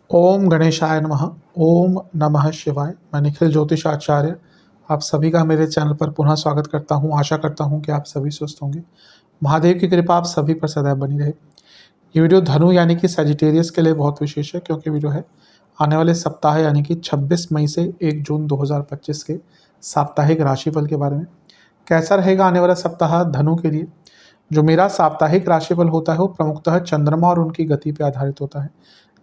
ओम गणेशाय नमः। ओम नमः शिवाय। मैं निखिल ज्योतिष आचार्य आप सभी का मेरे चैनल पर पुनः स्वागत करता हूं। आशा करता हूं कि आप सभी स्वस्थ होंगे। महादेव की कृपा आप सभी पर सदैव बनी रहे। ये वीडियो धनु यानी कि सजिटेरियस के लिए बहुत विशेष है, क्योंकि वीडियो है आने वाले सप्ताह यानी कि 26 मई से 1 जून 2025 के साप्ताहिक राशिफल के बारे में। कैसा रहेगा आने वाला सप्ताह धनु के लिए। जो मेरा साप्ताहिक राशिफल होता है वो प्रमुखतः चंद्रमा और उनकी गति पर आधारित होता है।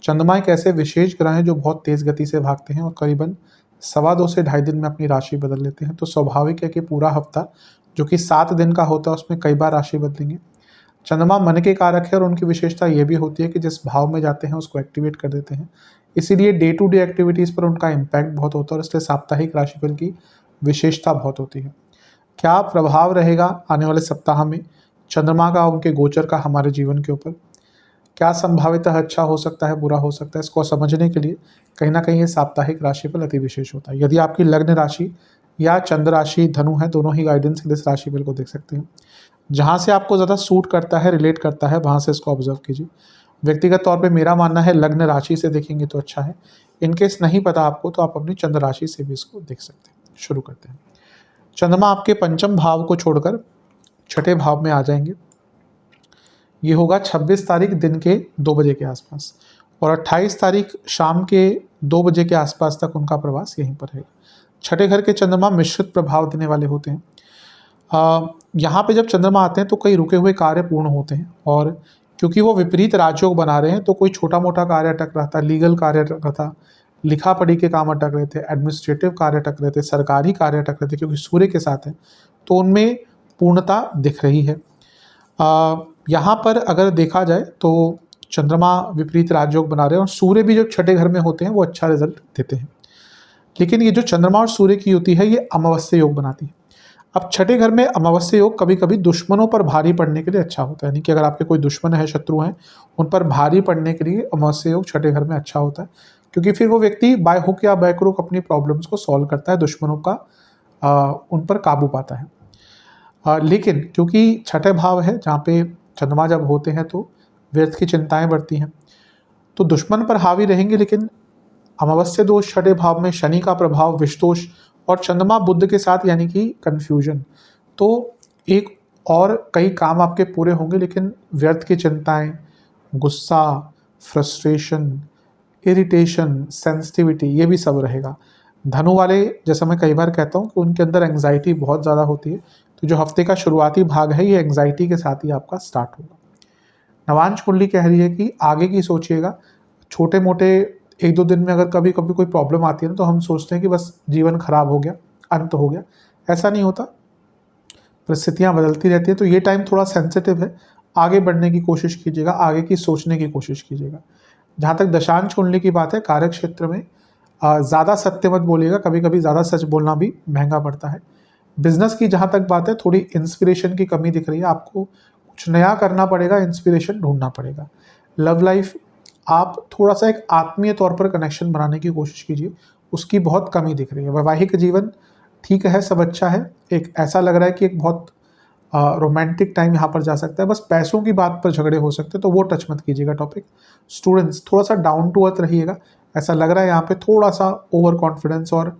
चंद्रमा एक ऐसे विशेष ग्रह हैं जो बहुत तेज गति से भागते हैं और करीबन 2.25 से 2.5 दिन में अपनी राशि बदल लेते हैं। तो स्वाभाविक है कि पूरा हफ्ता जो कि 7 दिन का होता है उसमें कई बार राशि बदलेंगे। चंद्रमा मन के कारक है और उनकी विशेषता ये भी होती है कि जिस भाव में जाते हैं उसको एक्टिवेट कर देते हैं। इसीलिए डे टू डे एक्टिविटीज़ पर उनका इम्पैक्ट बहुत होता है और इसलिए साप्ताहिक राशिफल की विशेषता बहुत होती है। क्या प्रभाव रहेगा आने वाले सप्ताह में चंद्रमा का, उनके गोचर का हमारे जीवन के ऊपर। क्या संभावितः अच्छा हो सकता है, बुरा हो सकता है, इसको समझने के लिए कहीं ना कहीं ये साप्ताहिक राशिफल अति विशेष होता है। यदि आपकी लग्न राशि या चंद्र राशि धनु है, दोनों ही गाइडेंस इस राशिफल को देख सकते हैं। जहाँ से आपको ज़्यादा सूट करता है, रिलेट करता है, वहाँ से इसको ऑब्जर्व कीजिए। व्यक्तिगत तौर पे मेरा मानना है लग्न राशि से देखेंगे तो अच्छा है। इनकेस नहीं पता आपको तो आप अपनी चंद्र राशि से भी इसको देख सकते हैं। शुरू करते हैं। चंद्रमा आपके पंचम भाव को छोड़कर छठे भाव में आ जाएंगे। ये होगा 26 तारीख दिन के 2 बजे के आसपास और 28 तारीख शाम के 2 बजे के आसपास तक उनका प्रवास यहीं पर रहेगा। छठे घर के चंद्रमा मिश्रित प्रभाव देने वाले होते हैं। यहाँ पे जब चंद्रमा आते हैं तो कई रुके हुए कार्य पूर्ण होते हैं और क्योंकि वो विपरीत राजयोग बना रहे हैं तो कोई छोटा मोटा कार्य अटक रहा था, लीगल कार्य अटक रहा था, लिखा पढ़ी के काम अटक रहे थे, एडमिनिस्ट्रेटिव कार्य अटक रहे थे, सरकारी कार्य अटक रहे थे, क्योंकि सूर्य के साथ है तो उनमें पूर्णता दिख रही है। यहाँ पर अगर देखा जाए तो चंद्रमा विपरीत राजयोग बना रहे हैं और सूर्य भी जो छठे घर में होते हैं वो अच्छा रिजल्ट देते हैं। लेकिन ये जो चंद्रमा और सूर्य की युति है ये अमावस्या योग बनाती है। अब छठे घर में अमावस्या योग कभी कभी दुश्मनों पर भारी पड़ने के लिए अच्छा होता है, यानी कि अगर आपके कोई दुश्मन है, शत्रु हैं, उन पर भारी पड़ने के लिए अमावस्या योग छठे घर में अच्छा होता है, क्योंकि फिर वो व्यक्ति बाय हुक या बाय क्रुक अपनी प्रॉब्लम्स को सॉल्व करता है, दुश्मनों का उन पर काबू पाता है। लेकिन क्योंकि छठे भाव है जहाँ पे चंद्रमा जब होते हैं तो व्यर्थ की चिंताएं बढ़ती हैं, तो दुश्मन पर हावी रहेंगे। लेकिन अमावस्या दोष छठे भाव में, शनि का प्रभाव, विष दोष और चंद्रमा बुध के साथ यानी कि कंफ्यूजन, तो एक और कई काम आपके पूरे होंगे, लेकिन व्यर्थ की चिंताएं, गुस्सा, फ्रस्ट्रेशन, इरिटेशन, सेंसिटिविटी, ये भी सब रहेगा। धनु वाले, जैसा मैं कई बार कहता हूँ कि उनके अंदर एंग्जाइटी बहुत ज़्यादा होती है, तो जो हफ्ते का शुरुआती भाग है ये एंग्जाइटी के साथ ही आपका स्टार्ट होगा। नवांश कुंडली कह रही है कि आगे की सोचिएगा। छोटे मोटे 1-2 दिन में अगर कभी कभी कोई प्रॉब्लम आती है ना तो हम सोचते हैं कि बस जीवन खराब हो गया, अंत हो गया। ऐसा नहीं होता, परिस्थितियां बदलती रहती है, तो ये टाइम थोड़ा सेंसिटिव है। आगे बढ़ने की कोशिश कीजिएगा, आगे की सोचने की कोशिश कीजिएगा। जहाँ तक दशांश कुंडली की बात है, कार्य क्षेत्र में ज़्यादा सत्य मत बोलिएगा, कभी कभी ज़्यादा सच बोलना भी महंगा पड़ता है। बिजनेस की जहाँ तक बात है, थोड़ी इंस्पिरेशन की कमी दिख रही है, आपको कुछ नया करना पड़ेगा, इंस्पिरेशन ढूंढना पड़ेगा। लव लाइफ, आप थोड़ा सा एक आत्मीय तौर पर कनेक्शन बनाने की कोशिश कीजिए, उसकी बहुत कमी दिख रही है। वैवाहिक जीवन ठीक है, सब अच्छा है। एक ऐसा लग रहा है कि एक बहुत रोमांटिक टाइम यहाँ पर जा सकता है, बस पैसों की बात पर झगड़े हो सकते हैं, तो वो टच मत कीजिएगा टॉपिक। स्टूडेंट्स थोड़ा सा डाउन टू अर्थ रहिएगा, ऐसा लग रहा है यहाँ पे थोड़ा सा ओवर कॉन्फिडेंस और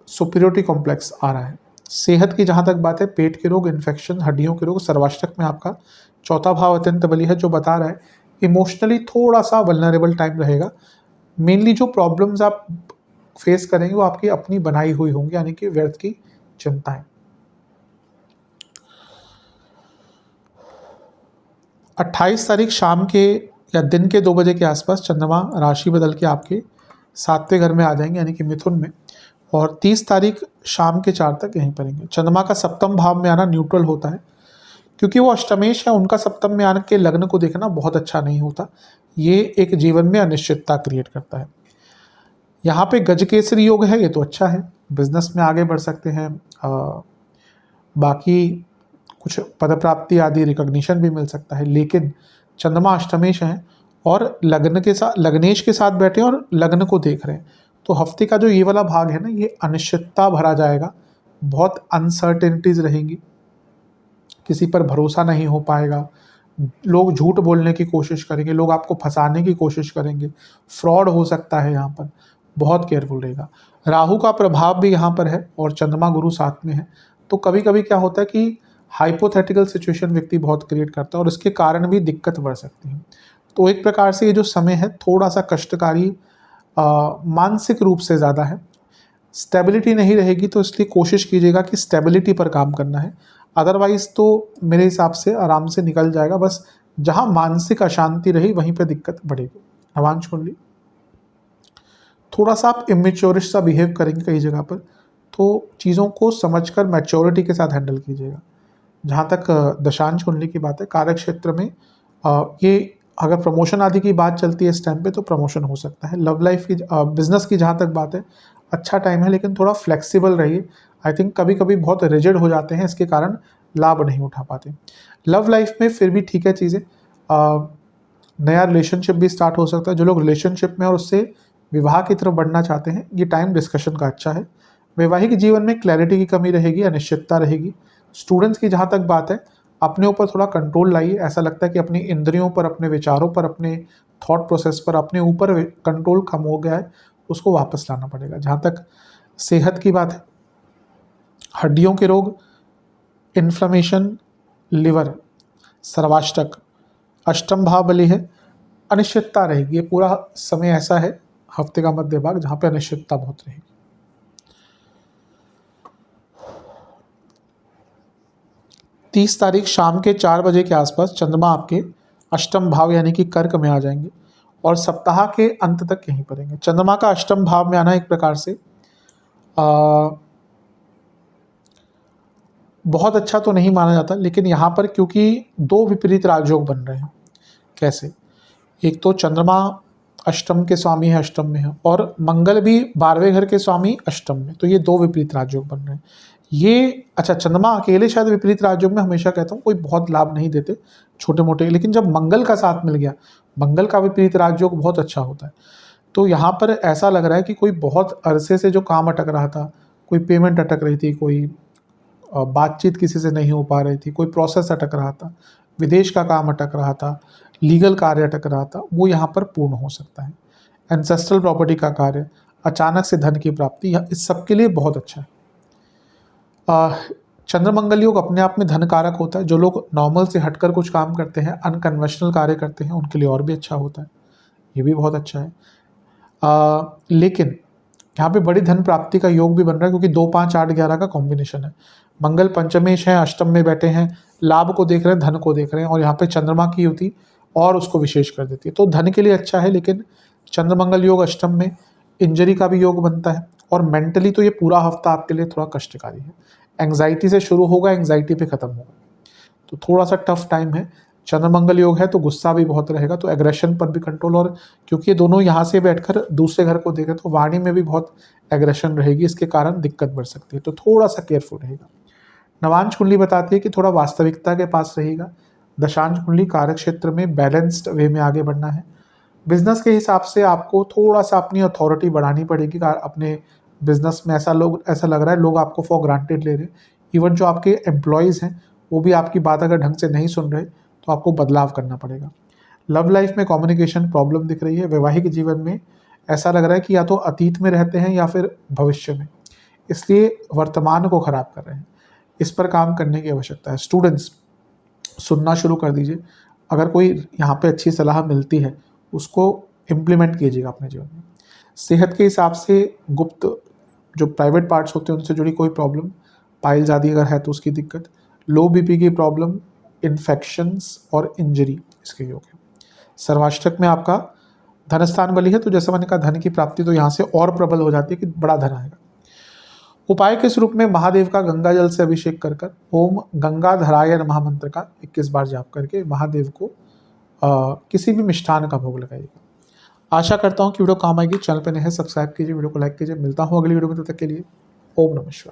सुपीरियोरिटी कॉम्प्लेक्स आ रहा है। सेहत की जहाँ तक बात है, पेट के रोग, इन्फेक्शन, हड्डियों के रोग, सर्वाष्टक में आपका चौथा भाव अत्यंत बली है, जो बता रहा है इमोशनली थोड़ा सा वल्नरेबल टाइम रहेगा। मेनली जो प्रॉब्लम्स आप फेस करेंगे वो आपकी अपनी बनाई हुई होंगी, यानी कि व्यर्थ की चिंताएं। 28 तारीख शाम के या दिन के 2 बजे के आसपास चंद्रमा राशि बदल के आपके 7वें घर में आ जाएंगे, यानी कि मिथुन में, और 30 तारीख शाम के 4 तक यहीं पर रहेंगे। चंद्रमा का सप्तम भाव में आना न्यूट्रल होता है, क्योंकि वो अष्टमेश है, उनका सप्तम में आने के लग्न को देखना बहुत अच्छा नहीं होता। ये एक जीवन में अनिश्चितता क्रिएट करता है। यहाँ पे गजकेसरी योग है, ये तो अच्छा है, बिजनेस में आगे बढ़ सकते हैं, बाकी कुछ पद प्राप्ति आदि रिकॉग्निशन भी मिल सकता है। लेकिन चंद्रमा अष्टमेश है और लग्न के साथ, लग्नेश के साथ बैठे और लग्न को देख रहे हैं, तो हफ्ते का जो ये वाला भाग है ना, ये अनिश्चितता भरा जाएगा, बहुत अनसर्टेनिटीज रहेंगी, किसी पर भरोसा नहीं हो पाएगा, लोग झूठ बोलने की कोशिश करेंगे, लोग आपको फंसाने की कोशिश करेंगे, फ्रॉड हो सकता है यहाँ पर, बहुत केयरफुल रहेगा। राहु का प्रभाव भी यहाँ पर है और चंद्रमा गुरु साथ में है, तो कभी कभी क्या होता है कि हाइपोथेटिकल सिचुएशन व्यक्ति बहुत क्रिएट करता है और इसके कारण भी दिक्कत बढ़ सकती है। तो एक प्रकार से ये जो समय है थोड़ा सा कष्टकारी मानसिक रूप से ज़्यादा है। स्टेबिलिटी नहीं रहेगी, तो इसलिए कोशिश कीजिएगा कि स्टेबिलिटी पर काम करना है, अदरवाइज़ तो मेरे हिसाब से आराम से निकल जाएगा। बस जहाँ मानसिक अशांति रही वहीं पे दिक्कत बढ़ेगी। नवांश कुंडली, थोड़ा सा आप इमेच्योरिश सा बिहेव करेंगे कई जगह पर, तो चीज़ों को समझकर मैच्योरिटी के साथ हैंडल कीजिएगा। जहाँ तक दशांश कुंडली की बात है, कार्य क्षेत्र में ये अगर प्रमोशन आदि की बात चलती है इस टाइम पे तो प्रमोशन हो सकता है। लव लाइफ की बिजनेस की जहाँ तक बात है, अच्छा टाइम है, लेकिन थोड़ा फ्लेक्सिबल रहिए। आई थिंक कभी कभी बहुत रिजिड हो जाते हैं, इसके कारण लाभ नहीं उठा पाते। लव लाइफ में फिर भी ठीक है चीज़ें, नया रिलेशनशिप भी स्टार्ट हो सकता है। जो लोग रिलेशनशिप में और उससे विवाह की तरफ बढ़ना चाहते हैं, ये टाइम डिस्कशन का अच्छा है। वैवाहिक जीवन में क्लैरिटी की कमी रहेगी, अनिश्चितता रहेगी। स्टूडेंट्स की जहाँ तक बात है, अपने ऊपर थोड़ा कंट्रोल लाइए। ऐसा लगता है कि अपनी इंद्रियों पर, अपने विचारों पर, अपने थॉट प्रोसेस पर, अपने ऊपर कंट्रोल कम हो गया है, उसको वापस लाना पड़ेगा। जहाँ तक सेहत की बात है, हड्डियों के रोग, इन्फ्लेमेशन, लिवर, सर्वाष्टक, अष्टम भाव बली है, अनिश्चितता रहेगी। ये पूरा समय ऐसा है हफ्ते का मध्य भाग जहाँ पे अनिश्चितता बहुत रहेगी। 30 तारीख शाम के 4 बजे के आसपास चंद्रमा आपके अष्टम भाव यानी कि कर्क में आ जाएंगे और सप्ताह के अंत तक यहीं पर रहेंगे। चंद्रमा का अष्टम भाव में आना एक प्रकार से बहुत अच्छा तो नहीं माना जाता, लेकिन यहाँ पर क्योंकि दो विपरीत राजयोग बन रहे हैं। कैसे? एक तो चंद्रमा अष्टम के स्वामी है, अष्टम में है, और मंगल भी 12वें घर के स्वामी अष्टम में, तो ये दो विपरीत राजयोग बन रहे हैं। ये अच्छा, चंद्रमा अकेले शायद विपरीत राजयोग में हमेशा कहता हूँ कोई बहुत लाभ नहीं देते, छोटे मोटे, लेकिन जब मंगल का साथ मिल गया, मंगल का विपरीत राजयोग बहुत अच्छा होता है। तो यहाँ पर ऐसा लग रहा है कि कोई बहुत अरसे से जो काम अटक रहा था, कोई पेमेंट अटक रही थी, कोई बातचीत किसी से नहीं हो पा रही थी, कोई प्रोसेस अटक रहा था, विदेश का काम अटक रहा था, लीगल कार्य अटक रहा था, वो यहाँ पर पूर्ण हो सकता है। एंसेस्ट्रल प्रॉपर्टी का कार्य, अचानक से धन की प्राप्ति, इस सब के लिए बहुत अच्छा है। चंद्रमंगल योग अपने आप में धन कारक होता है। जो लोग नॉर्मल से हटकर कुछ काम करते हैं, अनकन्वेंशनल कार्य करते हैं, उनके लिए और भी अच्छा होता है, ये भी बहुत अच्छा है। लेकिन यहाँ पे बड़ी धन प्राप्ति का योग भी बन रहा है क्योंकि 2, 5, 8, 11 का कॉम्बिनेशन है। मंगल पंचमेश है, अष्टम में बैठे हैं, लाभ को देख रहे हैं, धन को देख रहे हैं, और यहाँ पे चंद्रमा की युति और उसको विशेष कर देती है, तो धन के लिए अच्छा है। लेकिन चंद्रमंगल योग अष्टम में इंजरी का भी योग बनता है, और मेंटली तो ये पूरा हफ्ता आपके लिए थोड़ा कष्टकारी है। एंग्जाइटी से शुरू होगा, एंग्जाइटी पे खत्म होगा, तो थोड़ा सा टफ टाइम है। चंद्रमंगल योग है तो गुस्सा भी बहुत रहेगा, तो एग्रेशन पर भी कंट्रोल, और क्योंकि ये दोनों यहाँ से बैठकर दूसरे घर को देखें तो वाणी में भी बहुत एग्रेशन रहेगी, इसके कारण दिक्कत बढ़ सकती है, तो थोड़ा सा केयरफुल रहेगा। नवांश कुंडली बताती है कि थोड़ा वास्तविकता के पास रहेगा। दशांश कुंडली कार्य क्षेत्र में बैलेंस्ड वे में आगे बढ़ना है। बिजनेस के हिसाब से आपको थोड़ा सा अपनी अथॉरिटी बढ़ानी पड़ेगी। अपने बिजनेस में ऐसा लग रहा है लोग आपको फॉर ग्रांटेड ले रहे हैं। इवन जो आपके एम्प्लॉयज़ हैं वो भी आपकी बात अगर ढंग से नहीं सुन रहे तो आपको बदलाव करना पड़ेगा। लव लाइफ में कम्युनिकेशन प्रॉब्लम दिख रही है। वैवाहिक जीवन में ऐसा लग रहा है कि या तो अतीत में रहते हैं या फिर भविष्य में, इसलिए वर्तमान को खराब कर रहे हैं। इस पर काम करने की आवश्यकता है। स्टूडेंट्स, सुनना शुरू कर दीजिए। अगर कोई यहाँ पे अच्छी सलाह मिलती है उसको इम्प्लीमेंट कीजिएगा अपने जीवन में। सेहत के हिसाब से गुप्त जो प्राइवेट पार्ट्स होते हैं उनसे जुड़ी कोई प्रॉब्लम, पाइल्स आदि अगर है तो उसकी दिक्कत, लो बीपी की प्रॉब्लम, इन्फेक्शंस और इंजरी, इसके योग है। सर्वाष्टक में आपका धनस्थान बली है, तो जैसा मैंने कहा धन की प्राप्ति तो यहाँ से और प्रबल हो जाती है कि बड़ा धन आएगा। उपाय के स्वरूप में महादेव का गंगा जल से अभिषेक कर कर ओम गंगाधराय नमः मंत्र का 21 बार जाप करके महादेव को किसी भी मिष्ठान का भोग लगाइएगा। आशा करता हूँ कि वीडियो काम आएगी। चैनल पर नए हैं सब्सक्राइब कीजिए, वीडियो को लाइक कीजिए। मिलता हूँ अगली वीडियो में, तब तक के लिए ओम नमः शिवाय।